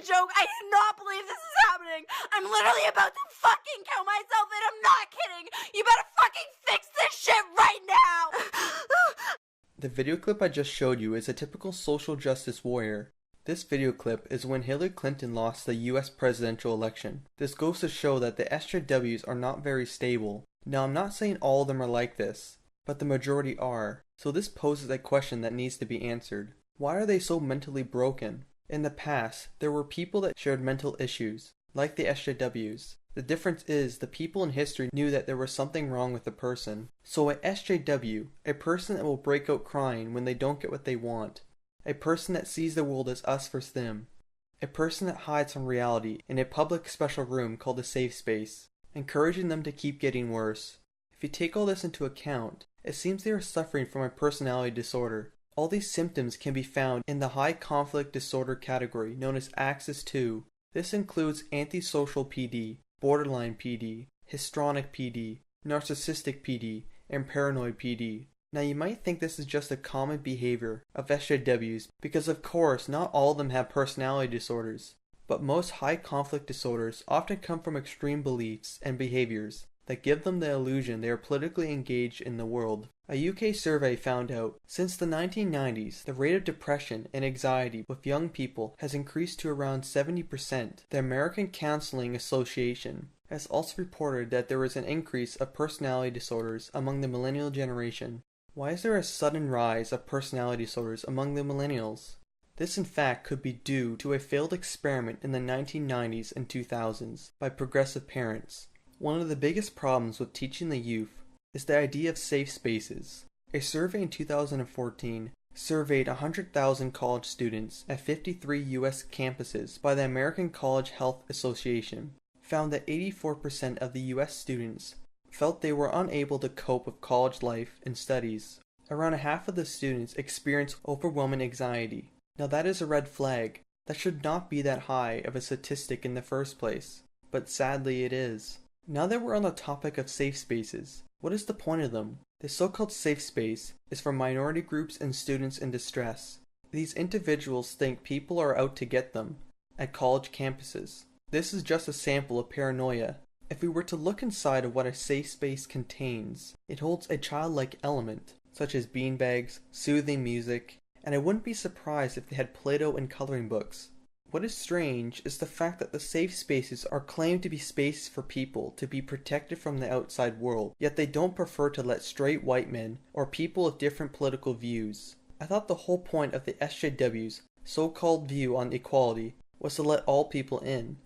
a joke. I do not believe this is happening. I'm literally about to fucking kill myself, and I'm not kidding. You better fucking fix this shit right now. The video clip I just showed you is a typical social justice warrior. This video clip is when Hillary Clinton lost the US presidential election. This goes to show that the SJWs are not very stable. Now, I'm not saying all of them are like this, but the majority are. So this poses a question that needs to be answered. Why are they so mentally broken? In the past, there were people that shared mental issues, like the SJWs. The difference is the people in history knew that there was something wrong with the person. So a SJW, a person that will break out crying when they don't get what they want. A person that sees the world as us versus them. A person that hides from reality in a public special room called a safe space, encouraging them to keep getting worse. If you take all this into account, it seems they are suffering from a personality disorder. All these symptoms can be found in the high conflict disorder category known as Axis 2. This includes antisocial PD, borderline PD, histrionic PD, narcissistic PD, and paranoid PD. Now you might think this is just a common behavior of SJWs because of course not all of them have personality disorders, but most high conflict disorders often come from extreme beliefs and behaviors that give them the illusion they are politically engaged in the world. A UK survey found out since the 1990s, the rate of depression and anxiety with young people has increased to around 70%. The American Counseling Association has also reported that there is an increase of personality disorders among the millennial generation. Why is there a sudden rise of personality disorders among the millennials? This in fact could be due to a failed experiment in the 1990s and 2000s by progressive parents. One of the biggest problems with teaching the youth is the idea of safe spaces. A survey in 2014 surveyed 100,000 college students at 53 U.S. campuses by the American College Health Association found that 84% of the U.S. students felt they were unable to cope with college life and studies. Around half of the students experienced overwhelming anxiety. Now that is a red flag. That should not be that high of a statistic in the first place, but sadly it is. Now that we're on the topic of safe spaces, what is the point of them? The so-called safe space is for minority groups and students in distress. These individuals think people are out to get them at college campuses. This is just a sample of paranoia. If we were to look inside of what a safe space contains, it holds a childlike element, such as beanbags, soothing music, and I wouldn't be surprised if they had Play-Doh and coloring books. What is strange is the fact that the safe spaces are claimed to be spaces for people to be protected from the outside world, yet they don't prefer to let straight white men or people with different political views. I thought the whole point of the SJW's so-called view on equality was to let all people in.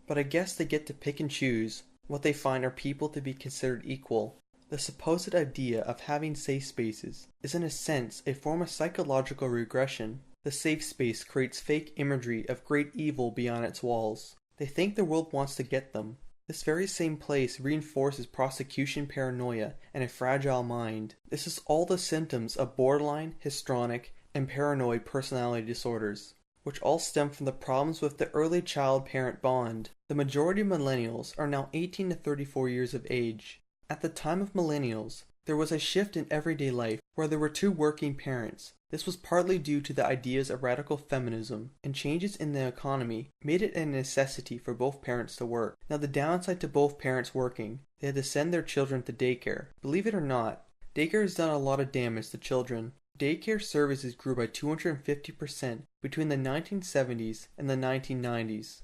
But I guess they get to pick and choose what they find are people to be considered equal. The supposed idea of having safe spaces is in a sense a form of psychological regression. The safe space creates fake imagery of great evil beyond its walls. They think the world wants to get them. This very same place reinforces prosecution paranoia and a fragile mind. This is all the symptoms of borderline, histrionic, and paranoid personality disorders, which all stem from the problems with the early child-parent bond. The majority of millennials are now 18 to 34 years of age. At the time of millennials, there was a shift in everyday life where there were two working parents. This was partly due to the ideas of radical feminism, and changes in the economy made it a necessity for both parents to work. Now the downside to both parents working, they had to send their children to daycare. Believe it or not, daycare has done a lot of damage to children. Daycare services grew by 250% between the 1970s and the 1990s.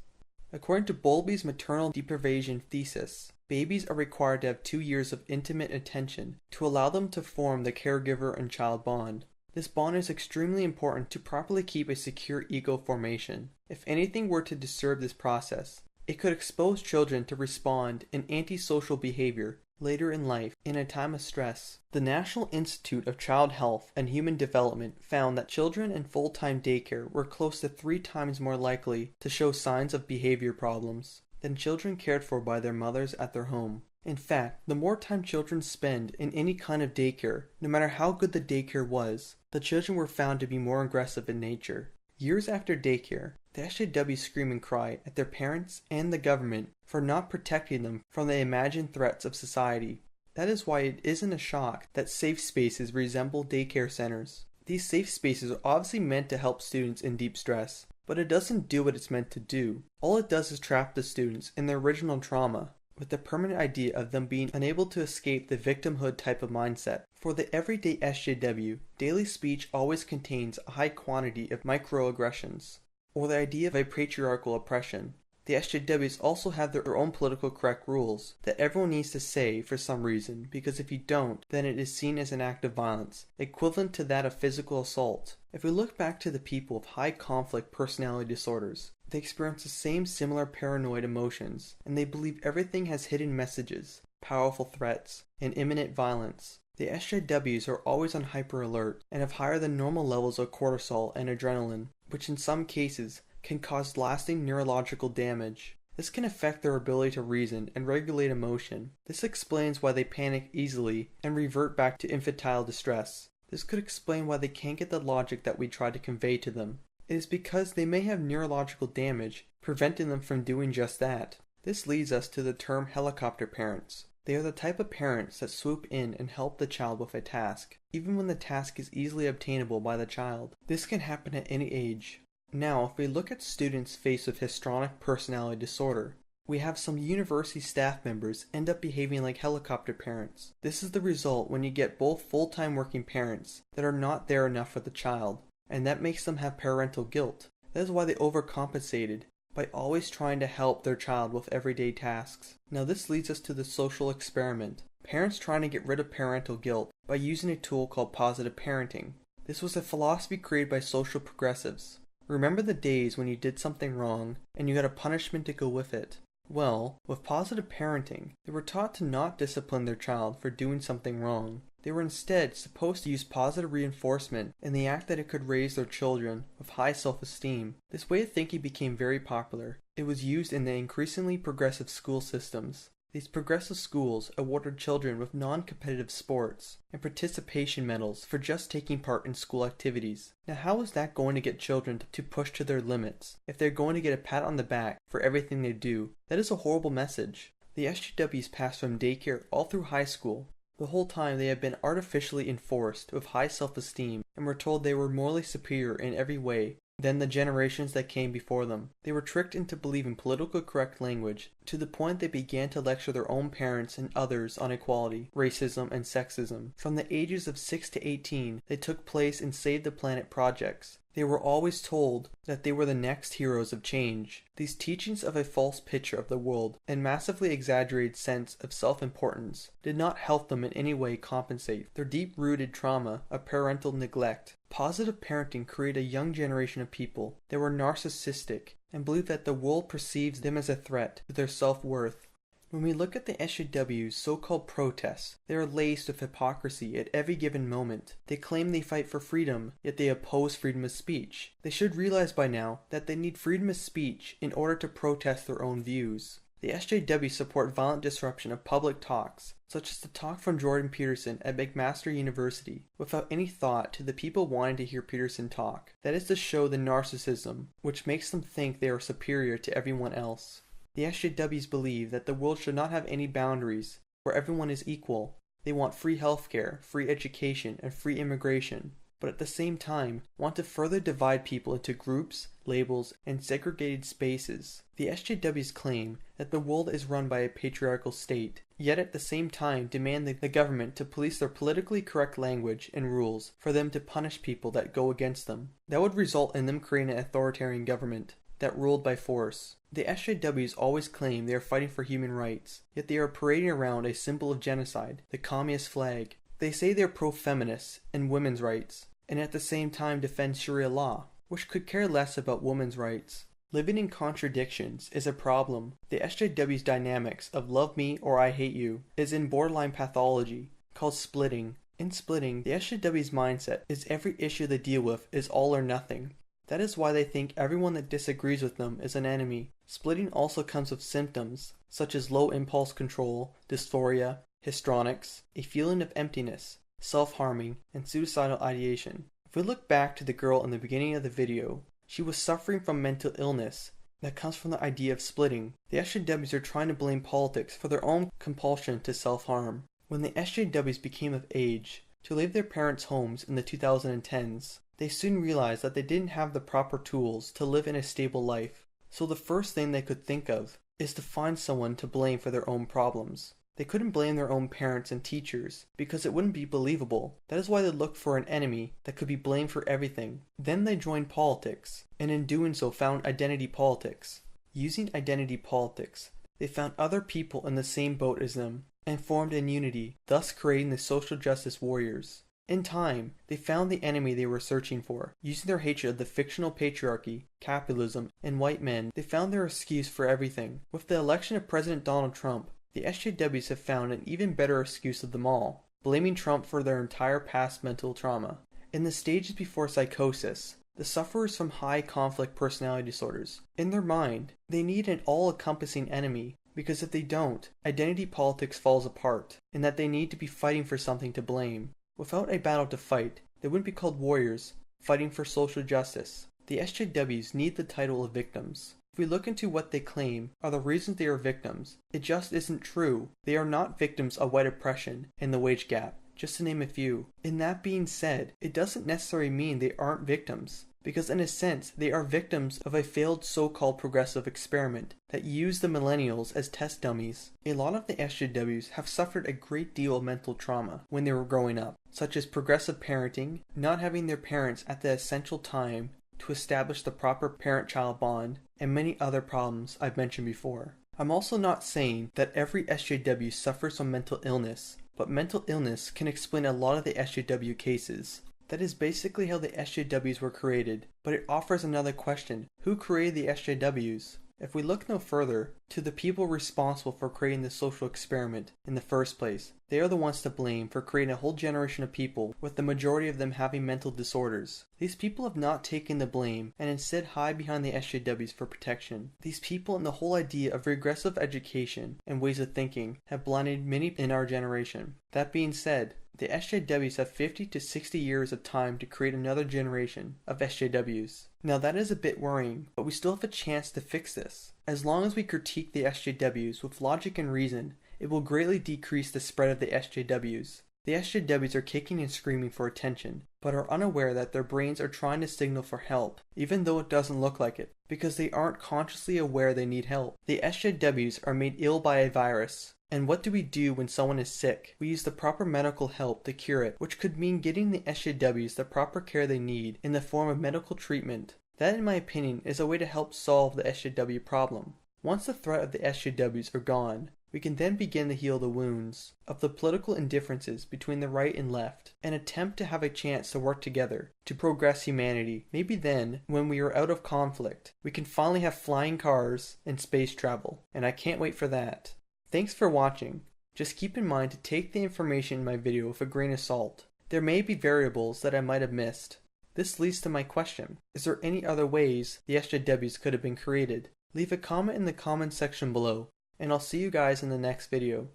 According to Bowlby's maternal deprivation thesis, babies are required to have 2 years of intimate attention to allow them to form the caregiver and child bond. This bond is extremely important to properly keep a secure ego formation. If anything were to disturb this process, it could expose children to respond in antisocial behavior later in life in a time of stress. The National Institute of Child Health and Human Development found that children in full-time daycare were close to 3 times more likely to show signs of behavior problems than children cared for by their mothers at their home. In fact, the more time children spend in any kind of daycare, no matter how good the daycare was, the children were found to be more aggressive in nature. Years after daycare, the SJWs scream and cry at their parents and the government for not protecting them from the imagined threats of society. That is why it isn't a shock that safe spaces resemble daycare centers. These safe spaces are obviously meant to help students in deep stress. but it doesn't do what it's meant to do. All it does is trap the students in their original trauma, with the permanent idea of them being unable to escape the victimhood type of mindset. For the everyday SJW, daily speech always contains a high quantity of microaggressions, or the idea of a patriarchal oppression. The SJWs also have their own political correct rules that everyone needs to say for some reason, because if you don't, then it is seen as an act of violence, equivalent to that of physical assault. If we look back to the people of high conflict personality disorders, they experience the same similar paranoid emotions, and they believe everything has hidden messages, powerful threats, and imminent violence. The SJWs are always on hyper alert and have higher than normal levels of cortisol and adrenaline, which in some cases can cause lasting neurological damage. This can affect their ability to reason and regulate emotion. This explains why they panic easily and revert back to infantile distress. This could explain why they can't get the logic that we try to convey to them. It is because they may have neurological damage, preventing them from doing just that. This leads us to the term helicopter parents. They are the type of parents that swoop in and help the child with a task, even when the task is easily obtainable by the child. This can happen at any age. Now, if we look at students faced with histrionic personality disorder, we have some university staff members end up behaving like helicopter parents. This is the result when you get both full-time working parents that are not there enough for the child, and that makes them have parental guilt. That is why they overcompensated by always trying to help their child with everyday tasks. Now this leads us to the social experiment. Parents trying to get rid of parental guilt by using a tool called positive parenting. This was a philosophy created by social progressives. Remember the days when you did something wrong and you got a punishment to go with it? Well, with positive parenting, they were taught to not discipline their child for doing something wrong. They were instead supposed to use positive reinforcement in the act that it could raise their children with high self-esteem. This way of thinking became very popular. It was used in the increasingly progressive school systems. These progressive schools awarded children with non-competitive sports and participation medals for just taking part in school activities. Now how is that going to get children to push to their limits if they're going to get a pat on the back for everything they do? That is a horrible message. The SJWs passed from daycare all through high school. The whole time they have been artificially enforced with high self-esteem and were told they were morally superior in every way than the generations that came before them. They were tricked into believing politically correct language to the point they began to lecture their own parents and others on equality, racism, and sexism. From the ages of 6 to 18, they took place in Save the Planet projects. They were always told that they were the next heroes of change. These teachings of a false picture of the world and massively exaggerated sense of self-importance did not help them in any way compensate their deep-rooted trauma of parental neglect. Positive parenting created a young generation of people that were narcissistic and believed that the world perceives them as a threat to their self-worth. When we look at the SJW's so-called protests, they are laced with hypocrisy at every given moment. They claim they fight for freedom, yet they oppose freedom of speech. They should realize by now that they need freedom of speech in order to protest their own views. The SJW support violent disruption of public talks, such as the talk from Jordan Peterson at McMaster University, without any thought to the people wanting to hear Peterson talk. That is to show the narcissism, which makes them think they are superior to everyone else. The SJWs believe that the world should not have any boundaries, where everyone is equal. They want free healthcare, free education, and free immigration, but at the same time want to further divide people into groups, labels, and segregated spaces. The SJWs claim that the world is run by a patriarchal state, yet at the same time demand the government to police their politically correct language and rules for them to punish people that go against them. That would result in them creating an authoritarian government that ruled by force. The SJWs always claim they are fighting for human rights, yet they are parading around a symbol of genocide, the communist flag. They say they are pro-feminist and women's rights, and at the same time defend Sharia law, which could care less about women's rights. Living in contradictions is a problem. The SJW's dynamics of love me or I hate you is in borderline pathology, called splitting. In splitting, the SJW's mindset is every issue they deal with is all or nothing. That is why they think everyone that disagrees with them is an enemy. Splitting also comes with symptoms, such as low impulse control, dysphoria, histrionics, a feeling of emptiness, self-harming, and suicidal ideation. If we look back to the girl in the beginning of the video, she was suffering from mental illness that comes from the idea of splitting. The SJWs are trying to blame politics for their own compulsion to self-harm. When the SJWs became of age to leave their parents' homes in the 2010s, They soon realized that they didn't have the proper tools to live in a stable life, so the first thing they could think of is to find someone to blame for their own problems. They couldn't blame their own parents and teachers because it wouldn't be believable. That is why they looked for an enemy that could be blamed for everything. Then they joined politics, and in doing so found identity politics. Using identity politics, they found other people in the same boat as them and formed in unity, thus creating the social justice warriors. In time, they found the enemy they were searching for. Using their hatred of the fictional patriarchy, capitalism, and white men, they found their excuse for everything. With the election of President Donald Trump, the SJWs have found an even better excuse of them all, blaming Trump for their entire past mental trauma. In the stages before psychosis, the sufferers from high conflict personality disorders, in their mind, they need an all-encompassing enemy, because if they don't, identity politics falls apart, and that they need to be fighting for something to blame. Without a battle to fight, they wouldn't be called warriors, fighting for social justice. The SJWs need the title of victims. If we look into what they claim are the reasons they are victims, it just isn't true. They are not victims of white oppression and the wage gap, just to name a few. In that being said, it doesn't necessarily mean they aren't victims, because in a sense, they are victims of a failed so-called progressive experiment that used the millennials as test dummies. A lot of the SJWs have suffered a great deal of mental trauma when they were growing up, such as progressive parenting, not having their parents at the essential time to establish the proper parent-child bond, and many other problems I've mentioned before. I'm also not saying that every SJW suffers from mental illness, but mental illness can explain a lot of the SJW cases. That is basically how the SJWs were created, but it offers another question: who created the SJWs? If we look no further to the people responsible for creating the social experiment in the first place, they are the ones to blame for creating a whole generation of people, with the majority of them having mental disorders. These people have not taken the blame and instead hide behind the SJWs for protection. These people and the whole idea of regressive education and ways of thinking have blinded many in our generation. That being said, the SJWs have 50 to 60 years of time to create another generation of SJWs. Now that is a bit worrying, but we still have a chance to fix this. As long as we critique the SJWs with logic and reason, it will greatly decrease the spread of the SJWs. The SJWs are kicking and screaming for attention, but are unaware that their brains are trying to signal for help, even though it doesn't look like it, because they aren't consciously aware they need help. The SJWs are made ill by a virus. And what do we do when someone is sick? We use the proper medical help to cure it, which could mean getting the SJWs the proper care they need in the form of medical treatment. That, in my opinion, is a way to help solve the SJW problem. Once the threat of the SJWs are gone, we can then begin to heal the wounds of the political indifferences between the right and left, and attempt to have a chance to work together to progress humanity. Maybe then, when we are out of conflict, we can finally have flying cars and space travel, and I can't wait for that. Thanks for watching. Just keep in mind to take the information in my video with a grain of salt. There may be variables that I might have missed. This leads to my question: is there any other ways the SJWs could have been created? Leave a comment in the comment section below, and I'll see you guys in the next video.